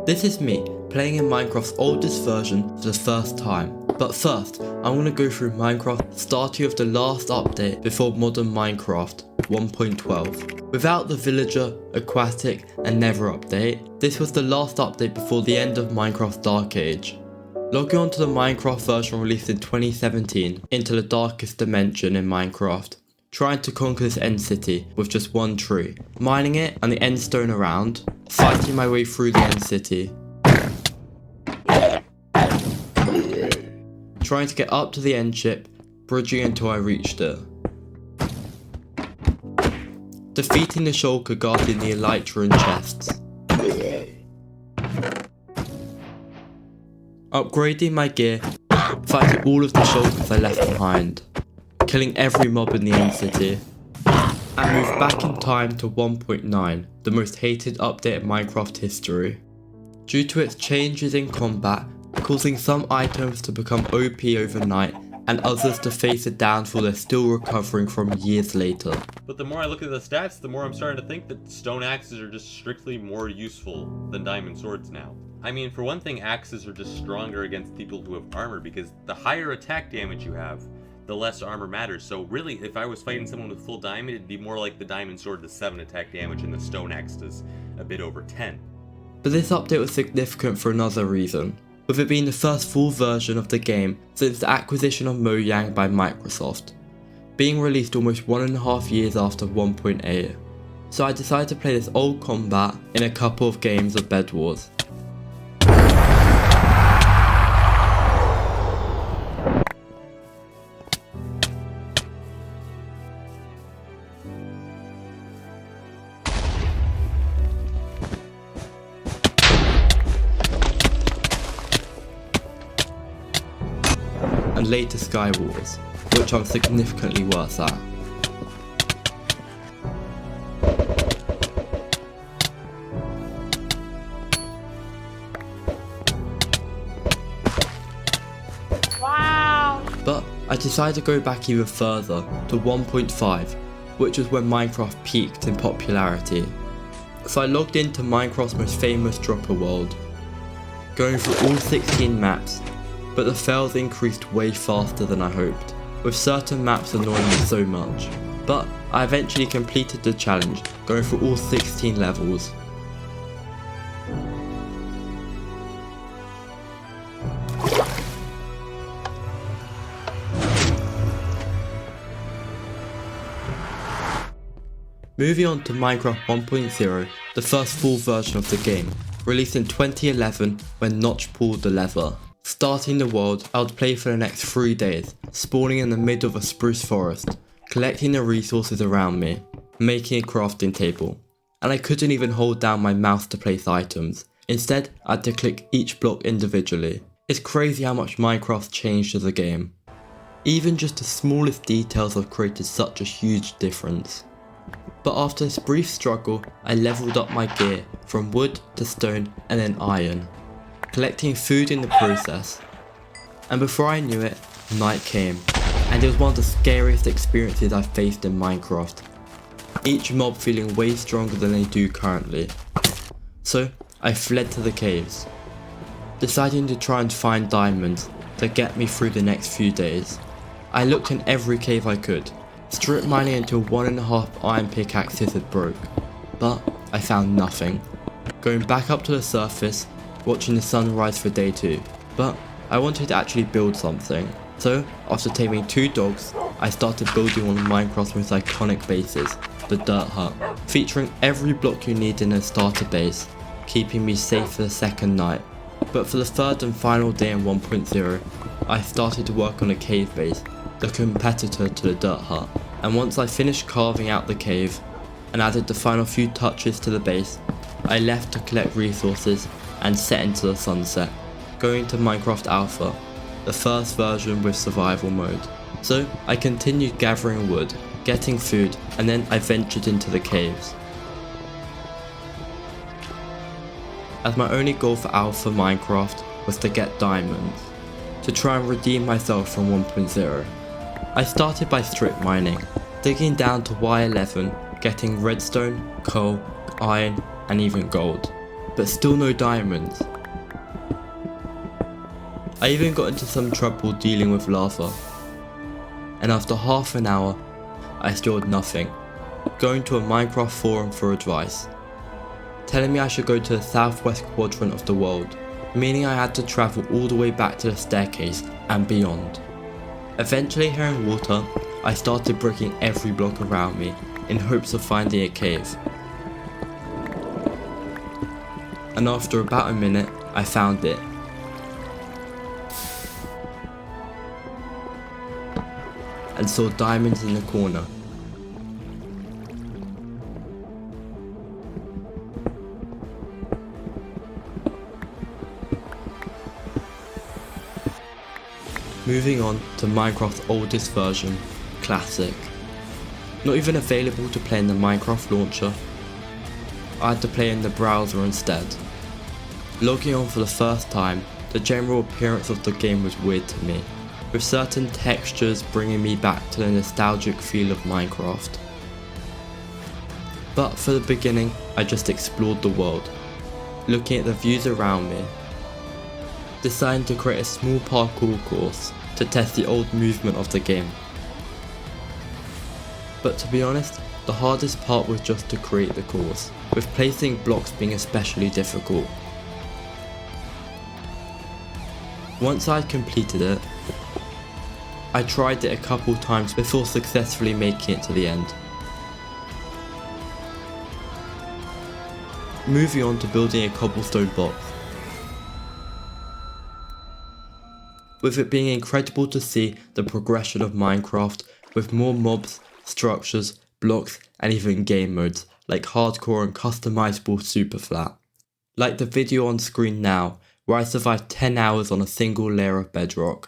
This is me, playing in Minecraft's oldest version for the first time. But first, I'm going to go through Minecraft starting with the last update before modern Minecraft 1.12. Without the Villager, Aquatic and Nether update, this was the last update before the end of Minecraft's Dark Age. Logging onto the Minecraft version released in 2017 into the darkest dimension in Minecraft, trying to conquer this end city with just one tree, mining it and the end stone around, fighting my way through the end city, trying to get up to the end ship, bridging until I reached it, defeating the shulker guarding the elytra and chests, upgrading my gear, fighting all of the shulkers I left behind, killing every mob in the end city, and moved back in time to 1.9, the most hated update in Minecraft history, due to its changes in combat causing some items to become OP overnight and others to face a downfall they're still recovering from years later. But the more I look at the stats, the more I'm starting to think that stone axes are just strictly more useful than diamond swords now. I mean, for one thing, axes are just stronger against people who have armor, because the higher attack damage you have, the less armor matters. So really, if I was fighting someone with full diamond, it'd be more like the diamond sword to 7 attack damage and the stone axe does a bit over 10. But this update was significant for another reason, with it being the first full version of the game since the acquisition of Mojang by Microsoft, being released almost 1.5 years after 1.8. So I decided to play this old combat in a couple of games of Bed Wars. And later Sky Wars, which I'm significantly worse at. Wow! But I decided to go back even further to 1.5, which was when Minecraft peaked in popularity. So I logged into Minecraft's most famous dropper world, going through all 16 maps, but the fails increased way faster than I hoped, with certain maps annoying me so much. But I eventually completed the challenge, going through all 16 levels. Moving on to Minecraft 1.0, the first full version of the game, released in 2011 when Notch pulled the lever. Starting the world, I would play for the next 3 days, spawning in the middle of a spruce forest, collecting the resources around me, making a crafting table. And I couldn't even hold down my mouse to place items. Instead, I had to click each block individually. It's crazy how much Minecraft changed as a game. Even just the smallest details have created such a huge difference. But after this brief struggle, I leveled up my gear from wood to stone and then iron, collecting food in the process. And before I knew it, night came, and it was one of the scariest experiences I've faced in Minecraft. Each mob feeling way stronger than they do currently. So I fled to the caves, deciding to try and find diamonds to get me through the next few days. I looked in every cave I could, strip mining until 1.5 iron pickaxes had broke, but I found nothing. Going back up to the surface, watching the sun rise for day 2, but I wanted to actually build something. So after taming 2 dogs, I started building one of Minecraft's most iconic bases, the Dirt Hut, featuring every block you need in a starter base, keeping me safe for the second night. But for the third and final day in 1.0, I started to work on a cave base, the competitor to the Dirt Hut. And once I finished carving out the cave and added the final few touches to the base, I left to collect resources and set into the sunset, going to Minecraft Alpha, the first version with survival mode. So I continued gathering wood, getting food, and then I ventured into the caves. As my only goal for Alpha Minecraft was to get diamonds, to try and redeem myself from 1.0. I started by strip mining, digging down to Y11, getting redstone, coal, iron, and even gold. but still no diamonds. I even got into some trouble dealing with lava, and after half an hour, I still had nothing, going to a Minecraft forum for advice, telling me I should go to the southwest quadrant of the world, meaning I had to travel all the way back to the staircase and beyond. Eventually hearing water, I started breaking every block around me in hopes of finding a cave. And after about a minute, I found it. And saw diamonds in the corner. Moving on to Minecraft's oldest version, Classic. Not even available to play in the Minecraft launcher, I had to play in the browser instead. Logging on for the first time, the general appearance of the game was weird to me, with certain textures bringing me back to the nostalgic feel of Minecraft. But for the beginning, I just explored the world, looking at the views around me, deciding to create a small parkour course to test the old movement of the game. But to be honest, the hardest part was just to create the course, with placing blocks being especially difficult. Once I had completed it, I tried it a couple times before successfully making it to the end. Moving on to building a cobblestone box. With it being incredible to see the progression of Minecraft with more mobs, structures, blocks and even game modes like hardcore and customizable super flat. Like the video on screen now, where I survived 10 hours on a single layer of bedrock.